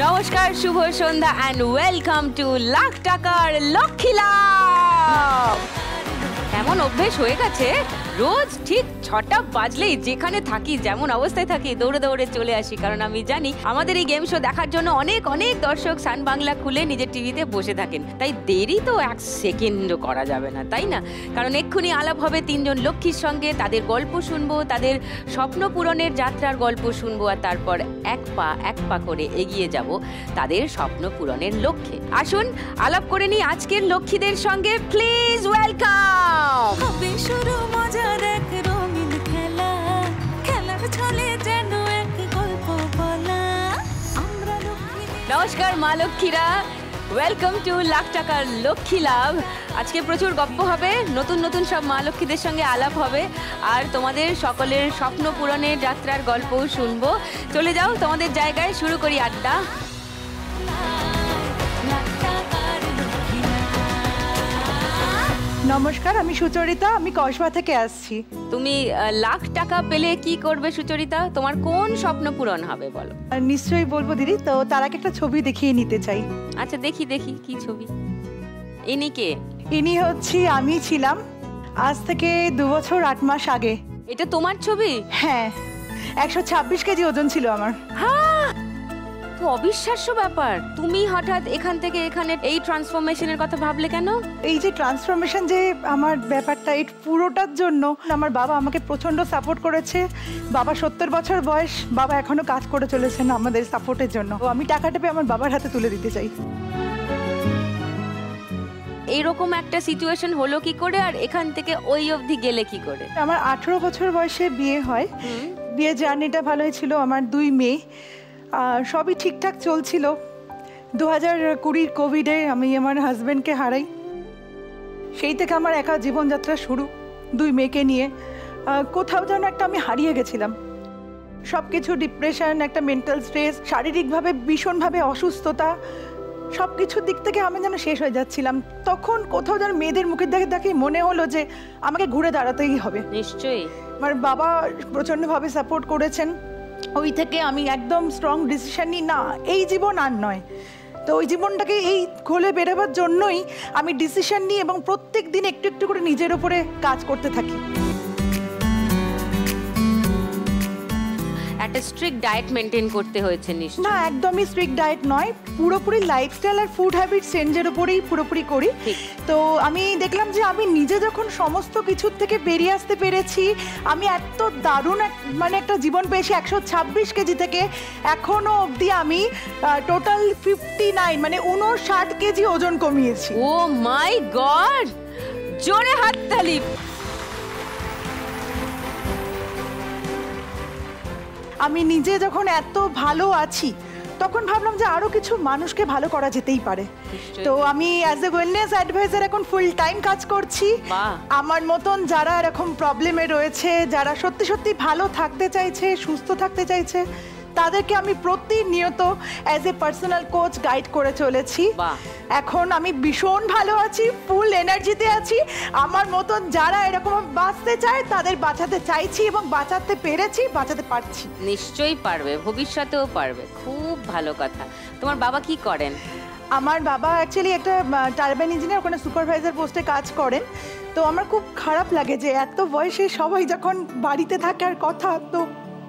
নমস্কার, শুভ সন্ধ্যা and welcome to lakh টাকার লক্ষ্মী লাভ। এমন অভ্যেস হয়ে গেছে রোজ ঠিক 6টা বাজলেই যেখানে থাকি, যেমন অবস্থায় থাকি, দৌড়ে দৌড়ে চলে আসি, কারণ আমি জানি আমাদের এই গেম শো দেখার জন্য অনেক অনেক দর্শক সান বাংলা খুলে নিজের টিভিতে বসে থাকেন। তাই দেরি তো এক সেকেন্ডও করা যাবে না, তাই না? কারণ এক্ষুনি আলাপ হবে 3 জন লক্ষ্মীর সঙ্গে, তাদের গল্প শুনবো, তাদের স্বপ্ন পূরণের যাত্রার গল্প শুনবো, আর তারপর এক পা করে এগিয়ে যাব তাদের স্বপ্ন পূরণের লক্ষ্যে। আসুন আলাপ করে নিই আজকের লক্ষ্মীদের সঙ্গে। Please welcome. শুরু মজার এক রঙিন খেলা, খেলার ছলে যেন এক গল্প বলা। আমরা নমস্কার মা লক্ষ্মীরা, ওয়েলকাম টু লাখ টাকার লক্ষ্মী লাভ। আজকে প্রচুর গল্প হবে, নতুন নতুন সব মা লক্ষ্মীদের সঙ্গে আলাপ হবে, আর তোমাদের সকলের স্বপ্ন পূরণের যাত্রার গল্পও শুনবো। চলে যাও তোমাদের জায়গায়, শুরু করি আড্ডা। নমস্কার, আমি সুচরিতা, আমি কসবা থেকে আসছি। তুমি লাখ টাকা পেলে কি করবে সুচরিতা? তোমার কোন স্বপ্ন পূরণ হবে বলো? নিশ্চয়ই বলবো দিদি, তো তার আগে একটা ছবি দেখিয়ে নিতে চাই। আচ্ছা দেখি কি ছবি? ইনি কে? ইনি হচ্ছি আমি ছিলাম আজ থেকে 2 বছর 8 মাস আগে। এটা তোমার ছবি? হ্যাঁ, 126 কেজি ওজন ছিল আমার। হ্যাঁ, তো অবিশ্বাস্য ব্যাপার। তুমি হঠাৎ এখান থেকে এখানে এই ট্রান্সফরমেশনের কথা ভাবলে কেন? এই যে ট্রান্সফরমেশন, যে আমার ব্যাপারটা, এই পুরোটার জন্য আমার বাবা আমাকে প্রচন্ড সাপোর্ট করেছে। বাবা 70 বছর বয়স, বাবা এখনো কাজ করে চলেছেন আমাদের সাপোর্টের জন্য। আমি টাকাটা পেয়ে আমার বাবার হাতে তুলে দিতে চাই। এইরকম একটা সিচুয়েশন হলো কি করে, আর এখান থেকে ওই অবধি গেলে কি করে? আমার 18 বছর বয়সে বিয়ে হয়। বিয়ে জার্নিটা ভালোই ছিল, আমার 2 মেয়ে, সবই ঠিকঠাক চলছিল। 2020 কোভিডে আমি আমার হাজব্যান্ডকে হারাই। সেই থেকে আমার একা জীবনযাত্রা শুরু, 2 মেয়েকে নিয়ে। কোথাও যেন একটা আমি হারিয়ে গেছিলাম। সব কিছু, ডিপ্রেশন, একটা মেন্টাল স্ট্রেস, শারীরিকভাবে ভীষণভাবে অসুস্থতা, সব কিছুর দিক থেকে আমি যেন শেষ হয়ে যাচ্ছিলাম। তখন কোথাও যেন মেয়েদের মুখের দেখে মনে হলো যে আমাকে ঘুরে দাঁড়াতেই হবে। নিশ্চয়ই আমার বাবা প্রচণ্ডভাবে সাপোর্ট করেছেন। ওই থেকে আমি একদম স্ট্রং ডিসিশন নিই, না এই জীবন আর নয়। তো ওই জীবনটাকে এই খোলে বেরোবার জন্যই আমি ডিসিশন নিই এবং প্রত্যেক দিন একটু একটু করে নিজের উপরে কাজ করতে থাকি। একটা স্ট্রিক্ট ডায়েট মেনটেন করতে হয়েছে নিশ্চয়ই? না, একদমই স্ট্রিক্ট ডায়েট নয়, পুরোপুরি লাইফস্টাইল আর ফুড হ্যাবিট চেঞ্জের উপরেই পুরোপুরি করি। তো আমি দেখলাম যে আমি নিজে যখন সমস্ত কিছুর থেকে বেরিয়ে আসতে পেরেছি, আমি এত দারুণ মানে একটা জীবন পেয়েছি। 126 কেজি থেকে এখনো অবধি আমি টোটাল 59 মানে 59 কেজি ওজন কমিয়েছি। ও মাই গড, জোরে হাততালি। আমি নিজে যখন এত ভালো আছি, তখন ভাবলাম যে আরো কিছু মানুষকে ভালো করা যেতেই পারে। তো আমি অ্যাজ এ ওয়েলনেস অ্যাডভাইজার এখন ফুল টাইম কাজ করছি। আমার মতন যারা এরকম প্রবলেমে রয়েছে, যারা সত্যি সত্যি ভালো থাকতে চাইছে, সুস্থ থাকতে চাইছে, তাদেরকে আমি প্রতিনিয়ত as a personal coach guide করে চলেছি। এখন আমি ভীষণ ভালো আছি, ফুল এনার্জিতে আছি। আমার মতন যারা এরকম বাঁচতে চায় তাদের বাঁচাতে চাইছি এবং বাঁচাতে পেরেছি, বাঁচাতে পারছি। নিশ্চয়ই পারবে, ভবিষ্যতেও পারবে। খুব ভালো কথা। তোমার বাবা কি করেন? আমার বাবা অ্যাকচুয়ালি একটা টারবাইন ইঞ্জিনিয়ার, ওখানে সুপারভাইজার পোস্টে কাজ করেন। তো আমার খুব খারাপ লাগে যে এত বয়সে সবাই যখন বাড়িতে থাকার কথা, তো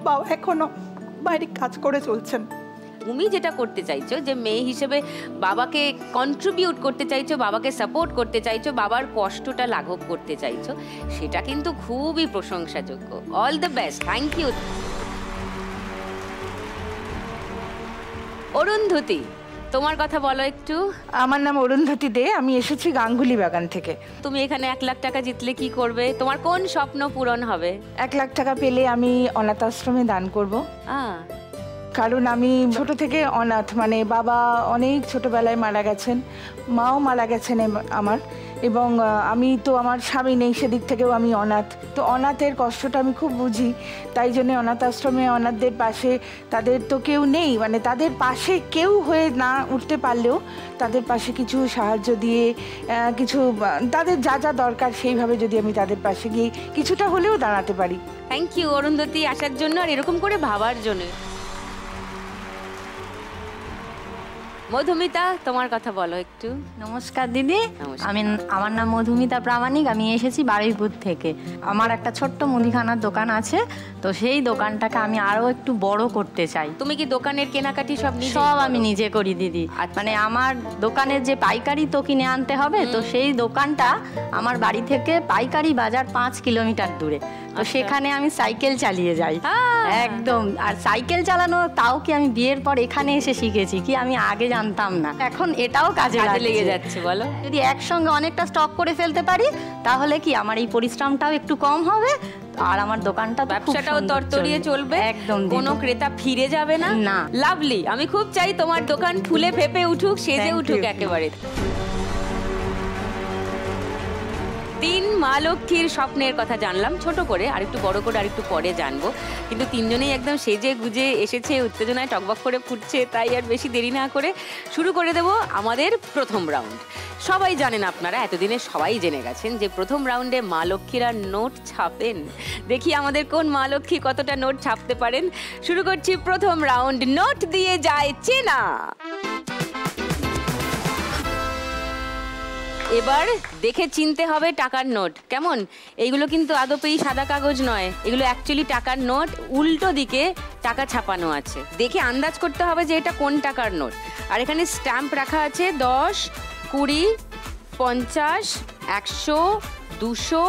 বাবা এখনো বাইরে কাজ করে চলছেন। তুমি যেটা করতে চাইছো, যে মেয়ে হিসেবে বাবাকে কন্ট্রিবিউট করতে চাইছো, বাবাকে সাপোর্ট করতে চাইছো, বাবার কষ্টটা লাঘব করতে চাইছো, সেটা কিন্তু খুবই প্রশংসাযোগ্য। All the best, thank you. Arundhati, তোমার কথা বলো একটু। আমার নাম অরুন্ধতী দে, আমি এসেছি গাঙ্গুলি বাগান থেকে। তুমি এখানে 1 লাখ টাকা জিতলে কি করবে? তোমার কোন স্বপ্ন পূরণ হবে? 1 লাখ টাকা পেলে আমি অনাথ আশ্রমে দান করব। কারণ আমি ছোট থেকে অনাথ, মানে বাবা অনেক ছোটবেলায় মারা গেছেন, মাও মারা গেছেন আমার, এবং আমি তো আমার স্বামী নেই, সেদিক থেকেও আমি অনাথ। তো অনাথের কষ্টটা আমি খুব বুঝি, তাই জন্য অনাথ আশ্রমে অনাথদের পাশে, তাদের তো কেউ নেই, মানে তাদের পাশে কেউ হয়ে না উঠতে পারলেও তাদের পাশে কিছু সাহায্য দিয়ে, কিছু তাদের যা যা দরকার সেইভাবে যদি আমি তাদের পাশে গিয়ে কিছুটা হলেও দাঁড়াতে পারি। থ্যাংক ইউ অরুন্ধতী আসার জন্য আর এরকম করে ভাবার জন্য। মধুমিতা, তোমার কথা বলো একটু। নমস্কার দিদি, নমস্কার। আমার নাম মধুমিতা প্রামাণিক। আমি এসেছি বারুইপুর থেকে। আমার একটা ছোট্ট মুদিখানার দোকান আছে, তো সেই দোকানটাকে আমি আরো একটু বড় করতে চাই। তুমি কি দোকানের কেনাকাটি সব নিজে সব করো? আমি নিজে করি দিদি। আচ্ছা। মানে আমার দোকানের যে পাইকারি তো কিনে আনতে হবে, তো সেই দোকানটা আমার বাড়ি থেকে পাইকারি বাজার 5 কিলোমিটার দূরে। তো সেখানে আমি সাইকেল চালিয়ে যাই একদম। আর সাইকেল চালানো তাও কি আমি বিয়ের পর এখানে এসে শিখেছি, কি আমি আগে জানতাম না। এখন এটাও কাজে লেগে যাচ্ছে। বলো, যদি একসঙ্গে অনেকটা স্টক করে ফেলতে পারি তাহলে কি আমার এই পরিশ্রমটাও একটু কম হবে, আর আমার দোকানটা ব্যবসাটাও তরতরিয়ে চলবে। একদম, কোনো ক্রেতা ফিরে যাবে না। না। লাভলি, আমি খুব চাই তোমার দোকান ফুলে ফেপে উঠুক, সেজে উঠুক একেবারে। 3 মা লক্ষ্মীর স্বপ্নের কথা জানলাম ছোট করে, আর একটু বড় করে আর একটু পরে জানবো। কিন্তু 3 জনেই একদম সেজে গুজে এসেছে, উত্তেজনায় টকবক করে ফুটছে। তাই আর বেশি দেরি না করে শুরু করে দেব আমাদের প্রথম রাউন্ড। সবাই জানেন, আপনারা এতদিনে সবাই জেনে গেছেন যে প্রথম রাউন্ডে মা লক্ষ্মীরা নোট ছাপেন। দেখি আমাদের কোন মা লক্ষ্মী কতটা নোট ছাপতে পারেন। শুরু করছি প্রথম রাউন্ড, নোট দিয়ে যায় চেনা। এবার দেখে চিনতে হবে টাকার নোট কেমন। এইগুলো কিন্তু আদপেই সাদা কাগজ নয়, এগুলো অ্যাকচুয়ালি টাকার নোট। উল্টো দিকে টাকা ছাপানো আছে, দেখে আন্দাজ করতে হবে যে এটা কোন টাকার নোট। আর এখানে স্ট্যাম্প রাখা আছে 10, 20, 50, 100, 200,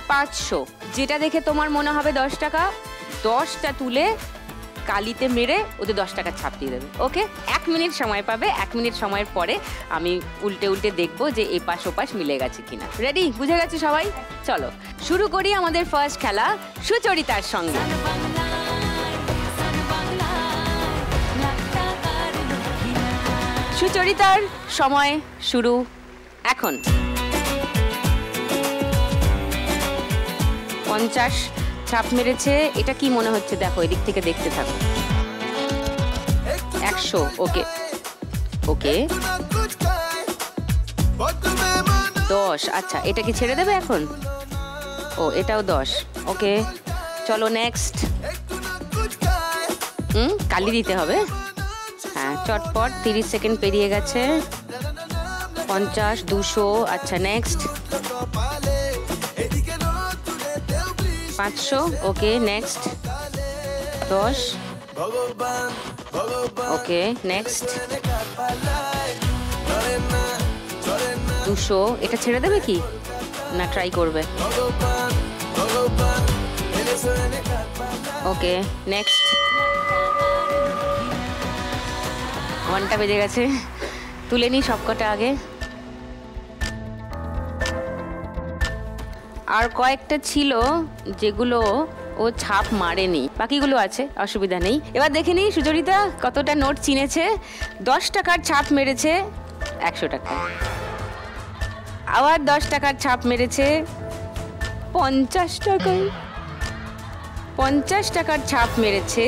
500। যেটা দেখে তোমার মনে হবে 10 টাকা, 10টা তুলে কালিতে মেরে ওদের 10 টাকা ছাপ দিয়ে দেবে। ওকে, 1 মিনিট সময় পাবে। 1 মিনিট সময়ের পরে আমি উল্টে উল্টে দেখবো যে এপাশ ওপাশ মিলে গেছে কিনা। রেডি? বুঝে গেছে সবাই? চলো শুরু করি আমাদের ফার্স্ট খেলা সুচরিতার সঙ্গে। সুচরিতার সময় শুরু এখন। 50 ছাপ মেরেছে। এটা কি মনে হচ্ছে? দেখো, এদিক থেকে দেখতে থাকো। 100। ওকে ওকে, 10। আচ্ছা, এটা কি ছেড়ে দেবে এখন? ও, এটাও 10। ওকে, চলো নেক্সট। কালি দিতে হবে। হ্যাঁ, চটপট। 30 সেকেন্ড পেরিয়ে গেছে। 50, 200। আচ্ছা, নেক্সট। 500। ওকে, নেক্সট। 10। ওকে, নেক্সট। 200। এটা ছেড়ে দেবে কি না ট্রাই করবে? ওকে, নেক্সট। 1টা বেজে গেছে। তুলে নি সবকটা আগে। আর কয়েকটা ছিল যেগুলো ও ছাপ মারেনি, বাকিগুলো আছে, অসুবিধা নেই। এবার দেখে নিই সুচরিতা কতটা নোট চিনেছে। 10 টাকার ছাপ মেরেছে 100 টাকা। আবার 10 টাকার ছাপ মেরেছে 50 টাকায়। 50 টাকার ছাপ মেরেছে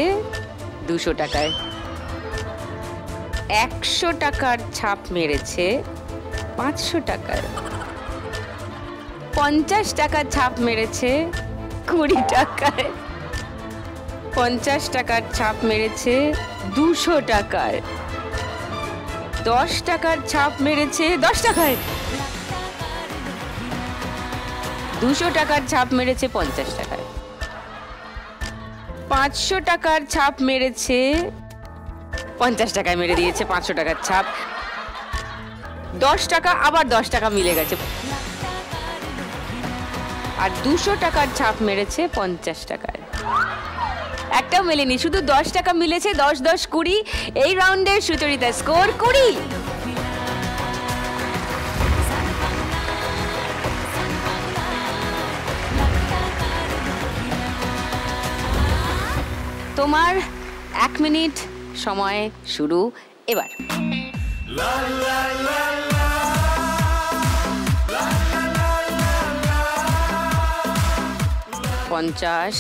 200 টাকায়। 100 টাকার ছাপ মেরেছে 500 টাকায়। 50 টাকার ছাপ মেরেছে 20 টাকায়। 50 টাকার ছাপ মেরেছে 200 টাকায়। 10 টাকার ছাপ মেরেছে 10 টাকায়। 200 টাকার ছাপ মেরেছে 50 টাকায়। 500 টাকার ছাপ মেরেছে 50 টাকায় মেরে দিয়েছে 500 টাকার ছাপ। 10 টাকা আবার 10 টাকা মিলে গেছে। আর 200 টাকার ছাপ মেরেছে 50 টাকায়। একটাও মেলেনি, শুধু 10 টাকা মিলেছে। 10, 10, 20। এই রাউন্ডের সুচরিতা স্কোর 20। তোমার 1 মিনিট সময় শুরু এবার। 50।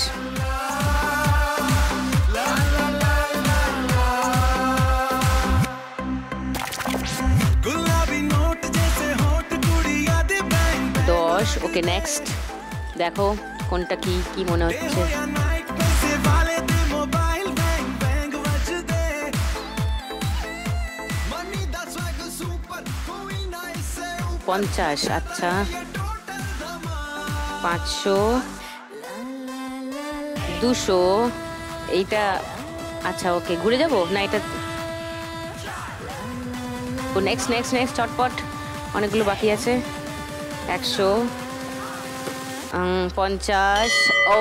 দশ। ওকে, নেক্সট। দেখো কোনটা কি কি মনে হচ্ছে। 20 50, আচ্ছা 500, 200, এইটা আচ্ছা ওকে ঘুরে যাবো না এটা নেক্সট নেক্সট নেক্সট চটপট অনেকগুলো বাকি আছে 100, 50, ও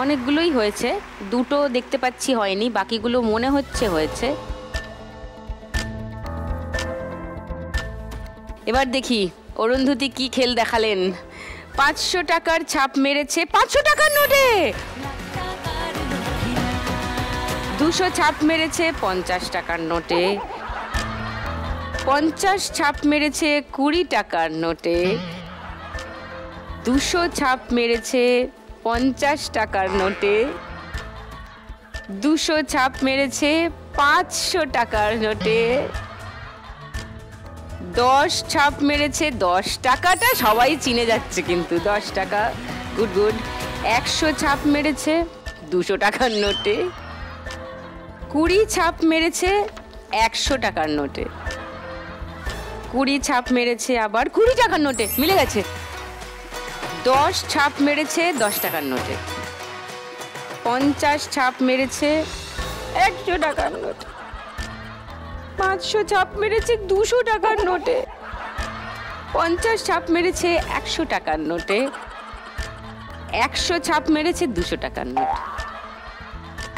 অনেকগুলোই হয়েছে, দুটো দেখতে পাচ্ছি হয়নি, বাকিগুলো মনে হচ্ছে হয়েছে। এবার দেখি অরুন্ধতী কি খেল দেখালেন। 500 টাকার ছাপ মেরেছে 500 টাকার নোটে, 200 ছাপ মেরেছে 50 টাকার নোটে, 50 ছাপ মেরেছে 20 টাকার নোটে, 200 ছাপ মেরেছে 50 টাকার নোটে, 200 ছাপ মেরেছে 500 টাকার নোটে, 10 ছাপ মেরেছে 10 টাকাটা সবাই চিনে যাচ্ছে কিন্তু 10 টাকা, গুড গুড। 100 ছাপ মেরেছে 200 টাকার নোটে, 20 ছাপ মেরেছে 100 টাকার নোটে, 20 ছাপ মেরেছে আবার 20 টাকার নোটে, মিলে গেছে। 10 ছাপ মেরেছে 10 টাকার নোটে, 50 ছাপ মেরেছে 100 টাকার নোটে, 500 ছাপ মেরেছে 200 টাকার নোটে, 50 ছাপ মেরেছে 100 টাকার নোটে, 100 ছাপ মেরেছে 200 টাকার নোটে।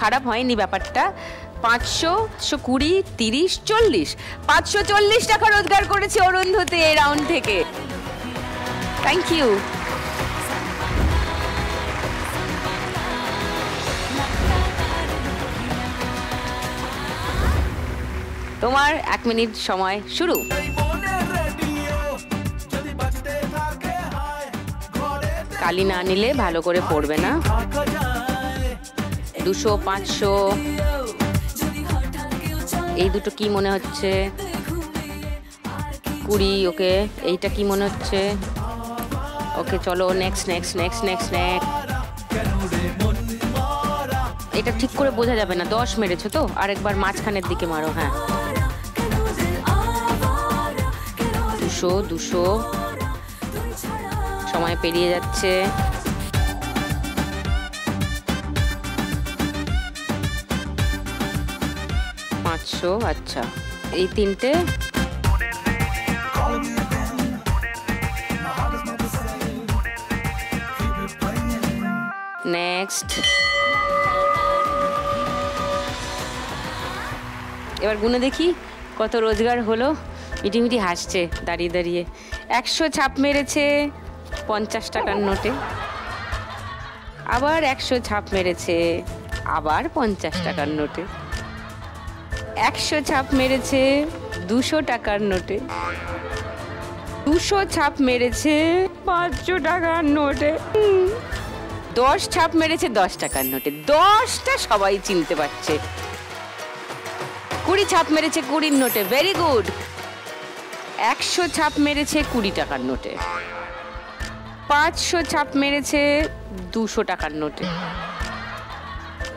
খারাপ হয়নি ব্যাপারটা। 500, 20, 30, 40, 540 টাকা রোজগার করেছে অরুন্ধতী এই রাউন্ড থেকে। Thank you. তোমার 1 মিনিট সময় শুরু। কালি না নিলে ভালো করে পড়বে না। 200, 500 এই দুটো কি মনে হচ্ছে? 20, ওকে। এইটা কি মনে হচ্ছে? ওকে চলো next next next next next. এটা ঠিক করে বোঝা যাবে না। 10 মেরেছো তো, আরেকবার মাঝখানের দিকে মারো। হ্যাঁ 200, 200 সময় পেরিয়ে যাচ্ছে। 500, আচ্ছা এই তিনটে। নেক্সট। এবার গুনে দেখি কত রোজগার হলো। মিটিমিটি হাসছে দাঁড়িয়ে দাঁড়িয়ে। 100 ছাপ মেরেছে 50 টাকার নোটে, আবার 100 ছাপ মেরেছে আবার 50 টাকার নোটে, 100 ছাপ মেরেছে 200 টাকার নোটে, 200 ছাপ মেরেছে 500 টাকার নোটে, 10 ছাপ মেরেছে 10 টাকার নোটে। 10টা সবাই চিনতে পারছে। 20 ছাপ মেরেছে 20 নোটে, ভেরি গুড। 100 ছাপ মেরেছে 20 টাকার নোটে, 500 ছাপ মেরেছে 200 টাকার নোটে,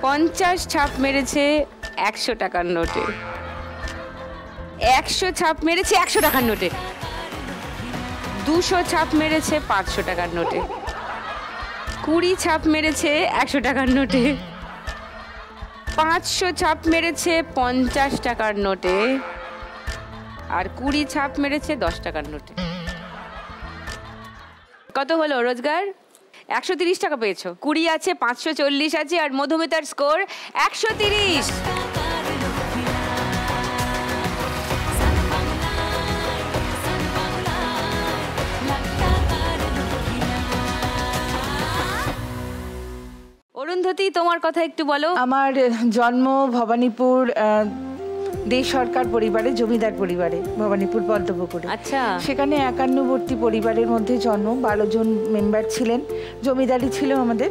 50 ছাপ মেরেছে 100 টাকার নোটে, 100 ছাপ মেরেছে 100 টাকার নোটে, 200 ছাপ মেরেছে 500 টাকার নোটে, 20 ছাপ মেরেছে 100 টাকার নোটে, 500 ছাপ মেরেছে 50 টাকার নোটে, আর 20 ছাপ মেরেছে 10 টাকার নোটে। কত হলো রোজগার? 130 টাকা পেয়েছো। 20 আছে, 540 আছে, আর মধুমিতার স্কোর 130। অরুন্ধতী তোমার কথা একটু বলো। আমার জন্ম ভবানীপুর দে সরকার পরিবারে, জমিদার পরিবারে, ভবানীপুর পদ্মপুকুরে। আচ্ছা। সেখানে 51বর্তী পরিবারের মধ্যে জন্ম। 12 জন মেম্বার ছিলেন। জমিদারি ছিল আমাদের,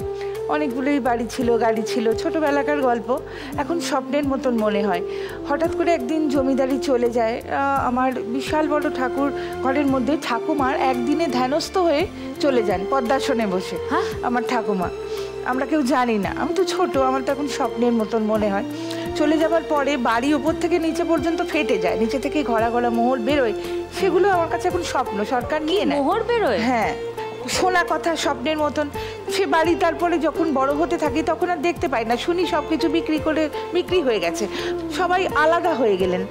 অনেকগুলোই বাড়ি ছিল, গাড়ি ছিল। ছোটোবেলাকার গল্প, এখন স্বপ্নের মতন মনে হয়। হঠাৎ করে একদিন জমিদারি চলে যায়। আমার বিশাল বড় ঠাকুর ঘরের মধ্যে ঠাকুমার একদিনে ধ্যানস্থ হয়ে চলে যান পদ্মাসনে বসে। আমার ঠাকুমা, আমরা কেউ জানি না, আমি তো ছোট, আমার তো এখন স্বপ্নের মতন মনে হয়। চলে যাবার পরে বাড়ি ওপর থেকে নিচে পর্যন্ত ফেটে যায়, নিচে থেকে ঘরা ঘরা মোহর বেরোয়, সেগুলো আমার কাছে এখন স্বপ্ন, সরকার নিয়ে নেয়। মোহর বেরোয়? হ্যাঁ, শোনা কথা, স্বপ্নের মতন। সে বাড়ি তারপরে যখন বড় হতে থাকি তখন আর দেখতে পাই না, শুনি সব কিছু বিক্রি হয়ে গেছে, সবাই আলাদা হয়ে গেলেন।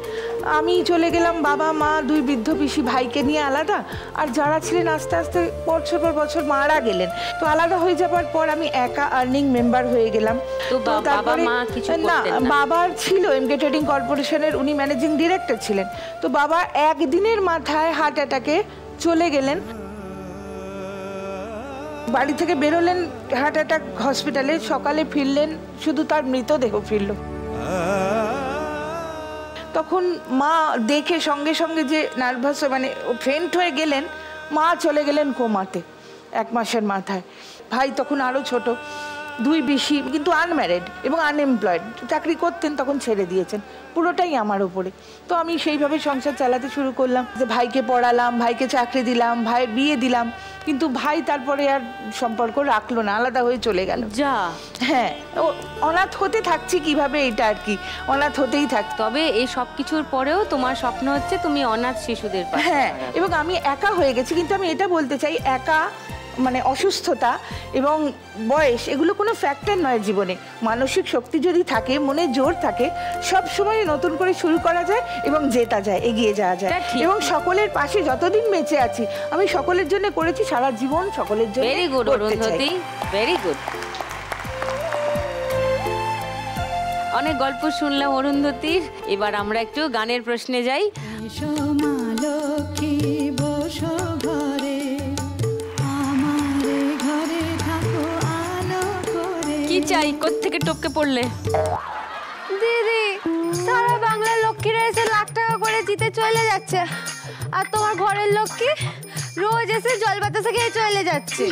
আমি চলে গেলাম, বাবা মা, 2 বৃদ্ধ পিসি ভাইকে নিয়ে আলাদা, আর যারা ছিলেন আস্তে আস্তে বছর পর বছর মারা গেলেন। তো আলাদা হয়ে যাবার পর আমি একা আর্নিং মেম্বার হয়ে গেলাম। তো তারপরে না, বাবার ছিল এমকে ট্রেডিং কর্পোরেশনের, উনি ম্যানেজিং ডিরেক্টর ছিলেন। তো বাবা একদিনের মাথায় হার্ট অ্যাটাকে চলে গেলেন। বাড়ি থেকে বেরোলেন হার্ট অ্যাটাক হসপিটালে, সকালে ফিরলেন শুধু তার মৃতদেহ ফিরল। তখন মা দেখে সঙ্গে সঙ্গে যে নার্ভাস, মানে ফেন্ট হয়ে গেলেন, মা চলে গেলেন কোমাতে 1 মাসের মাথায়। ভাই তখন আরও ছোট, 2 পিসি কিন্তু আনম্যারিড এবং আনএমপ্লয়েড, চাকরি করতেন, তখন ছেড়ে দিয়েছেন, পুরোটাই আমার উপরে। তো আমি সেইভাবে সংসার চালাতে শুরু করলাম, যে ভাইকে পড়ালাম, ভাইকে চাকরি দিলাম, ভাইয়ের বিয়ে দিলাম, কিন্তু ভাই তারপরে আর সম্পর্ক রাখলো না, আলাদা হয়ে চলে গেল। যা। হ্যাঁ, অনাথ হতে থাকছি কিভাবে, এটা আর কি, অনাথ হতেই থাক। তবে এই সব কিছুর পরেও তোমার স্বপ্ন হচ্ছে তুমি অনাথ শিশুদের পাশে। হ্যাঁ, এবং আমি একা হয়ে গেছি, কিন্তু আমি এটা বলতে চাই, একা মানে অসুস্থতা এবং বয়স এগুলো কোনো ফ্যাক্টর নয় জীবনে। মানসিক শক্তি যদি থাকে, মনে জোর থাকে, সব সময় নতুন করে শুরু করা যায় এবং জেতা যায়, এগিয়ে যাওয়া যায়। এবং সকলের পাশে যতদিন বেঁচে আছি, আমি সকলের জন্য করেছি, সারা জীবন সকলের জন্য। Very good Arundhati, very good. অনেক গল্প শুনলাম অরুন্ধতীর, এবার আমরা একটু গানের প্রশ্নে যাই। কি চাই, কোত্থেকে টপকে পড়লে? দিদি, সারা বাংলার লক্ষ্মীরা এসে লাখ টাকা করে জিতে চলে যাচ্ছে, আর তোমার ঘরের লক্ষ্মী রোজ এসে জল বাতাসে খেয়ে চলে যাচ্ছে।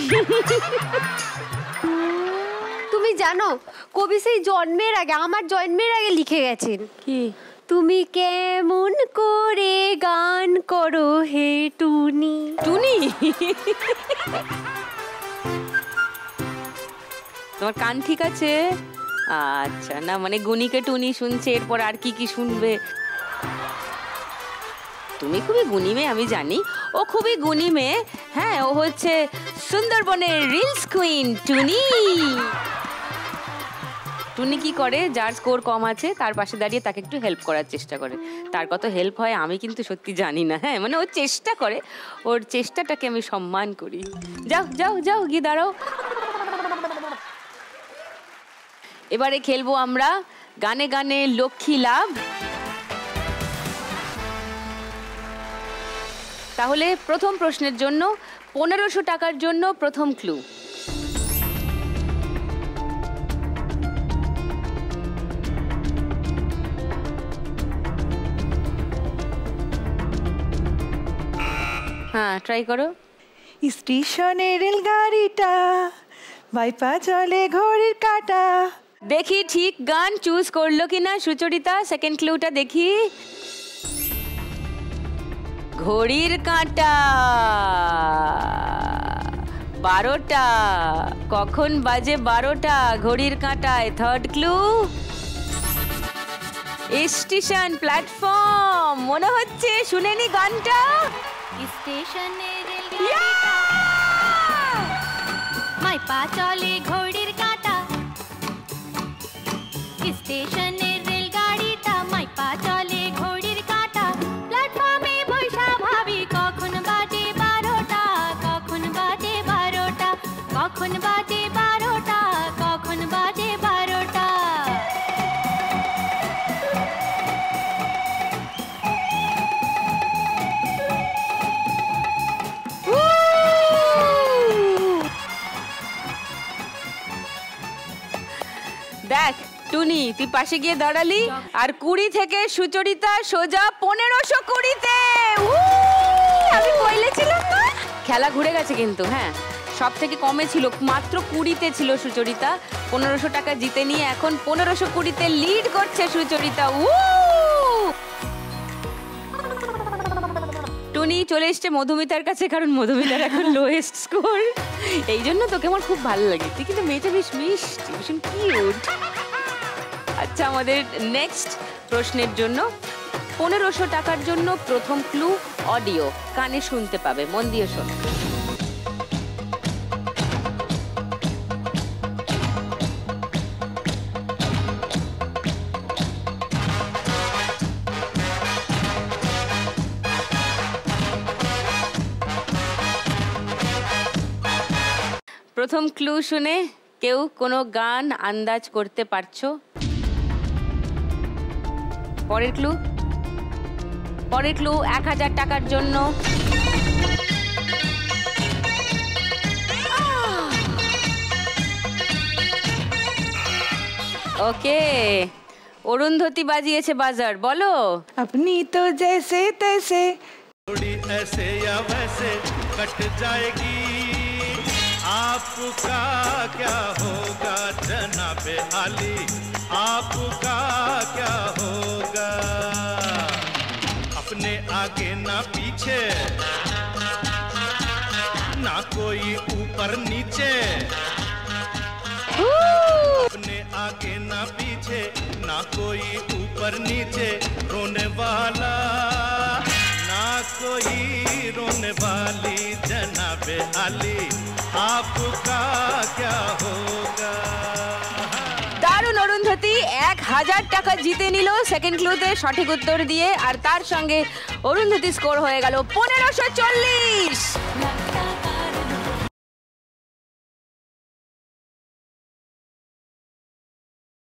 তুমি জানো, কবি সেই জন্মের আগে, আমার জন্মের আগে লিখে গেছেন, কি? তুমি কেমন করে গান করো হে টুনি। টুনি? তোমার কান ঠিক আছে? আচ্ছা, না মানে গুনিকে টুনি শুনছে, এরপর আর কি কি শুনবে? তুমি খুবই গুণী মেয়ে, আমি জানি, ও খুবই গুণী মেয়ে। হ্যাঁ, ও হচ্ছে সুন্দরবনের রিলস কুইন টুনি। টুনি কি করে, যার স্কোর কম আছে তার পাশে দাঁড়িয়ে তাকে একটু হেল্প করার চেষ্টা করে। তার কত হেল্প হয় আমি কিন্তু সত্যি জানি না। হ্যাঁ, মানে ও চেষ্টা করে, ওর চেষ্টাটাকে আমি সম্মান করি। যাও যাও যাও, গিয়ে দাঁড়াও। এবারে খেলবো আমরা গানে গানে লক্ষ্মী লাভ। তাহলে প্রথম প্রশ্নের জন্য 1500 টাকার জন্য প্রথম ক্লু। হ্যাঁ, ট্রাই করো। স্টেশনের রেলগাড়িটা বাইপা চলে ঘড়ির কাঁটা। দেখি ঠিক গান চুজ করলো কিনা সুচরিতা। সেকেন্ড ক্লুটা দেখি। ঘড়ির কাঁটা, 12টা। কখন বাজে 12টা ঘড়ির কাঁটায়? Third clue station, platform. মনে হচ্ছে শুনেনি গানটা। স্টেশনের মাইপা চলে ঘড়ির কাঁটা, স্টেশনের রেলগাড়িটা মাইপা চলে ঘড়ির কাঁটা। প্ল্যাটফর্মে বৈশা ভাবি কখন বাজে 12টা, কখন বাজে 12টা, কখন বাজে 12টা, কখন বাজে 12টা। দেখ টুনি, তুই পাশে গিয়ে দাঁড়ালি, আর 20 থেকে সুচরিতা সোজা 1520-তে। আমি বলেছিলাম না, খেলা ঘুরে গেছে কিন্তু। হ্যাঁ, সব থেকে কমে ছিল, মাত্র 20-তে ছিল সুচরিতা। 1500 টাকা জিতে নিয়ে এখন 1520-তে লিড করছে সুচরিতা। টুনি চলে এসছে মধুমিতার কাছে, কারণ মধুমিতার এখন লোয়েস্ট স্কোর। এই জন্য তোকে আমার খুব ভালো লাগে, তুই কিন্তু মেয়েটা বেশ মিষ্টি, ভীষণ কিউট। যাচ্ছে আমাদের নেক্সট প্রশ্নের জন্য। 1500 টাকার জন্য প্রথম ক্লু অডিও, কানে শুনতে পাবে, মন দিয়ে শোনো। প্রথম ক্লু শুনে কেউ কোনো গান আন্দাজ করতে পারছো? পরের ক্লু 1000 টাকার জন্য। ওকে, অরুন্ধতী বাজিয়েছে বাজার, বলো। আপনি তো জैसे तैसे थोड़ी ऐसे या वैसे कट जाएगी, आपका क्या होगा जनाबे आली, आपका क्या होगा। अपने आगे ना पीछे, ना कोई ऊपर नीचे, अपने आगे ना पीछे, ना कोई ऊपर नीचे, रोने वाला ना कोई रोने वाली, जनाबे आली आपका क्या होगा। দারুণ, অরুন্ধতী 1000 টাকা জিতে নিল সেকেন্ড ক্লুতে সঠিক উত্তর দিয়ে, আর তার সঙ্গে অরুন্ধতী স্কোর হয়ে গেল 1540।